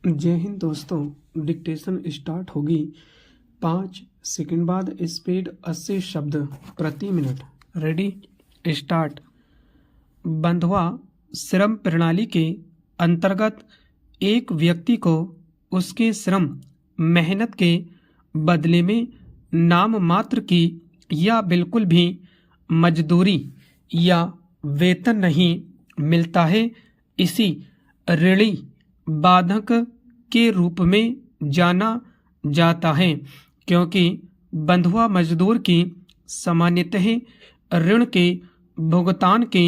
जय हिंद दोस्तों। Dictation start होगी 5 सेकंड बाद। स्पीड 80 शब्द प्रति मिनट। Ready start. बंधुआ श्रम प्रणाली के अंतर्गत एक व्यक्ति को उसके श्रम मेहनत के बदले में नाम मात्र की या बिल्कुल भी मजदूरी या वेतन नहीं मिलता है। इसी ऋणी बाधक के रूप में जाना जाता है, क्योंकि बंधुआ मजदूर की सामान्यतः ऋण के भुगतान के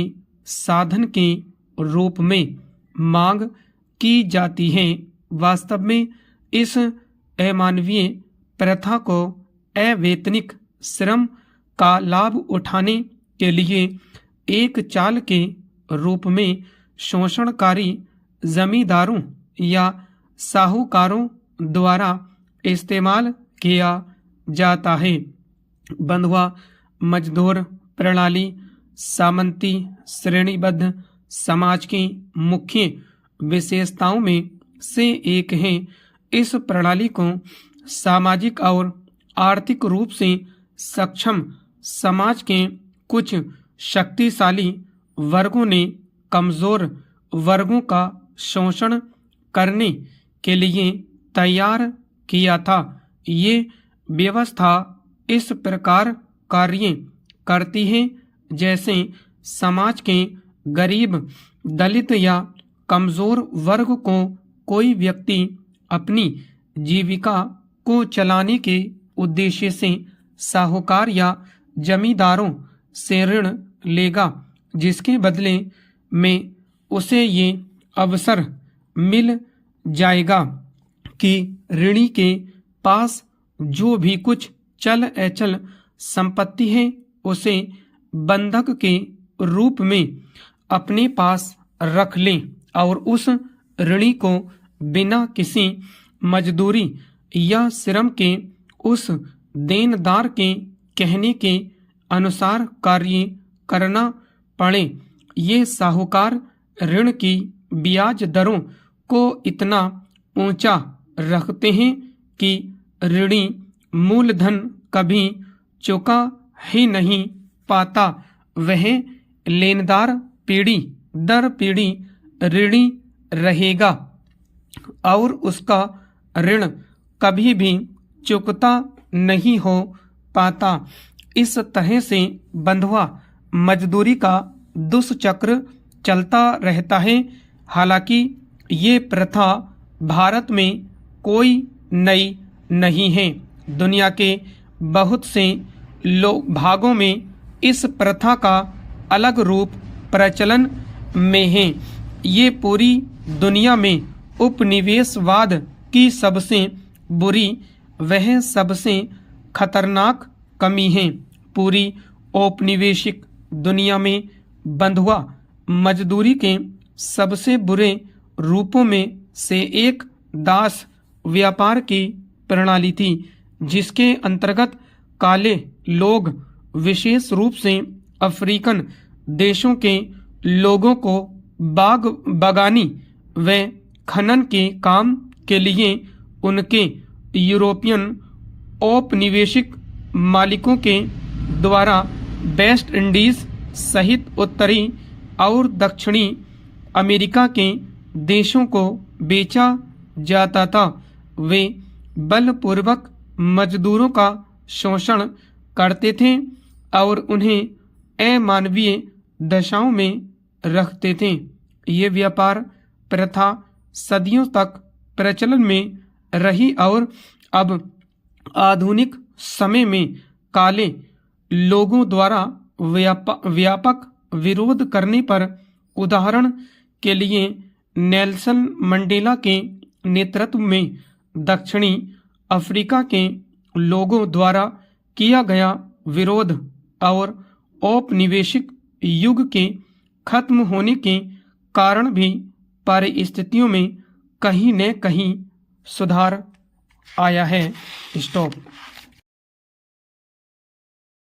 साधन के रूप में मांग की जाती है। वास्तव में इस अमानवीय प्रथा को अवैतनिक श्रम का लाभ उठाने के लिए एक चाल के रूप में शोषणकारी जमींदारों या साहूकारों द्वारा इस्तेमाल किया जाता है। बंधुआ मजदूर प्रणाली सामंती श्रेणीबद्ध समाज की मुख्य विशेषताओं में से एक है। इस प्रणाली को सामाजिक और आर्थिक रूप से सक्षम समाज के कुछ शक्तिशाली वर्गों ने कमजोर वर्गों का शोषण करने के लिए तैयार किया था। ये व्यवस्था इस प्रकार कार्य करती है जैसे समाज के गरीब, दलित या कमजोर वर्ग को कोई व्यक्ति अपनी जीविका को चलाने के उद्देश्य से साहूकार या जमींदारों से ऋण लेगा, जिसके बदले में उसे ये अवसर मिल जाएगा कि ऋणी के पास जो भी कुछ चल अचल संपत्ति है उसे बंधक के रूप में अपने पास रख ले और उस ऋणी को बिना किसी मजदूरी या श्रम के उस देनदार के कहने के अनुसार कार्य करना पड़े। ये साहूकार ऋण की ब्याज दरों को इतना ऊंचा रखते हैं कि ऋणी मूलधन कभी चुका ही नहीं पाता। वह लेनदार पीढ़ी दर पीढ़ी ऋणी रहेगा और उसका ऋण कभी भी चुकता नहीं हो पाता। इस तरह से बंधुआ मजदूरी का दुष्चक्र चलता रहता है। हालांकि ये प्रथा भारत में कोई नई नहीं है। दुनिया के बहुत से भागों में इस प्रथा का अलग रूप प्रचलन में है। ये पूरी दुनिया में उपनिवेशवाद की सबसे बुरी वह सबसे खतरनाक कमी है। पूरी औपनिवेशिक दुनिया में बंधुआ मजदूरी के सबसे बुरे रूपों में से एक दास व्यापार की प्रणाली थी, जिसके अंतर्गत काले लोग विशेष रूप से अफ्रीकन देशों के लोगों को बागानी व खनन के काम के लिए उनके यूरोपियन औपनिवेशिक मालिकों के द्वारा वेस्ट इंडीज सहित उत्तरी और दक्षिणी अमेरिका के देशों को बेचा जाता था। वे बलपूर्वक मजदूरों का शोषण करते थे और उन्हें अमानवीय दशाओं में रखते थे। ये व्यापार प्रथा सदियों तक प्रचलन में रही और अब आधुनिक समय में काले लोगों द्वारा व्यापक विरोध करने पर, उदाहरण के लिए नेल्सन मंडेला के नेतृत्व में दक्षिणी अफ्रीका के लोगों द्वारा किया गया विरोध और औपनिवेशिक युग के खत्म होने के कारण भी परिस्थितियों में कहीं न कहीं सुधार आया है। स्टॉप।